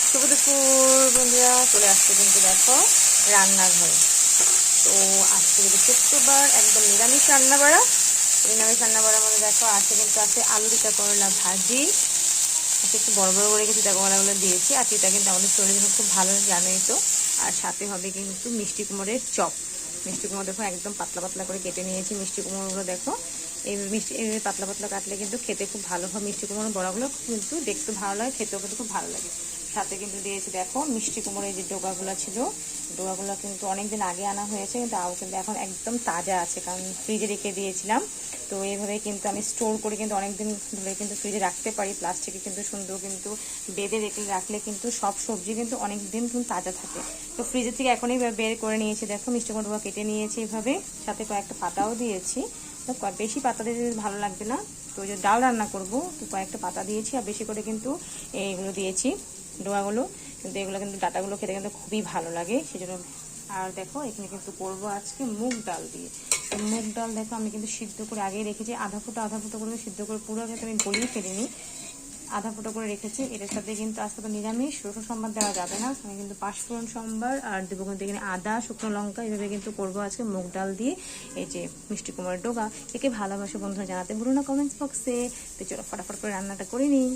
শুভ দুপুর বন্ধুরা, চলে আসছে কিন্তু দেখো রান্নাঘরে। তো আজকে যদি শুক্রবার একদম নিরামিষ রান্না বাড়া। নিরামিষ রান্না বাড়ার মধ্যে দেখো আছে কিন্তু আছে আলু টিকা করলা ভাজি, আজকে একটু বড় বড় করে কিছু টাকাওয়ালাগুলো দিয়েছি। আর এটা কিন্তু আমাদের শরীরের জন্য খুব ভালো, জানোই তো। আর সাথে হবে কিন্তু মিষ্টি কুমড়ের চপ। মিষ্টি কুমড়ো দেখো একদম পাতলা পাতলা করে কেটে নিয়েছি। মিষ্টি কুমড়োগুলো দেখো এই মিষ্টি পাতলা পাতলা কাটলে কিন্তু খেতে খুব ভালো হয়। মিষ্টি কুমড়োর বড়াগুলো কিন্তু দেখতে ভালো লাগে, খেতেও কিন্তু খুব ভালো লাগে। সাথে কিন্তু দিয়েছি দেখো মিষ্টি কুমড়োর যে ডোকাগুলো ছিল, ডোকাগুলো কিন্তু অনেকদিন আগে আনা হয়েছে, কিন্তু এখন একদম তাজা আছে, কারণ ফ্রিজে রেখে দিয়েছিলাম। তো এইভাবে কিন্তু আমি স্টোর করে কিন্তু অনেকদিন ধরে কিন্তু ফ্রিজে রাখতে পারি। প্লাস্টিকে কিন্তু সুন্দর কিন্তু বেঁধে রাখলে কিন্তু সব সবজি কিন্তু অনেক দিন কিন্তু তাজা থাকে। তো ফ্রিজের থেকে এখনই বের করে নিয়েছি। দেখো মিষ্টি কুমড়োগুলো কেটে নিয়েছি এইভাবে, সাথে কয়েকটা পাতাও দিয়েছি। তো বেশি পাতা দিতে ভালো লাগবে না, তো যে ডাল রান্না করব তো কয়েকটা পাতা দিয়েছি, আর বেশি করে কিন্তু এইগুলো দিয়েছি ডোয়াগুলো। কিন্তু এগুলো কিন্তু ডাটাগুলো খেতে কিন্তু খুবই ভালো লাগে, সেজন্য। আর দেখো এখানে কিন্তু করবো আজকে মুগ ডাল দিয়ে। মুগ ডাল দেখো আমি কিন্তু সিদ্ধ করে আগেই রেখেছি, আধা ফুটো করে সিদ্ধ করে, পুরো কিন্তু আমি গলিয়ে ফেলিনি, আধা ফুটো করে রেখেছি। এটার সাথে কিন্তু আজকে তো নিরামিষ, রসুন সম্বার দেওয়া যাবে না, আমি কিন্তু পাঁচফোড়ন সম্বার আর দেবো কিন্তু এখানে আদা শুকনো লঙ্কা। এইভাবে কিন্তু করবো আজকে মুগ ডাল দিয়ে এই যে মিষ্টি কুমড়োর ডোকা। একে ভালোবাসে বন্ধুরা জানাতে ভুলো না কমেন্টস বক্সে। তো চলো ফটাফট করে রান্নাটা করে নিই।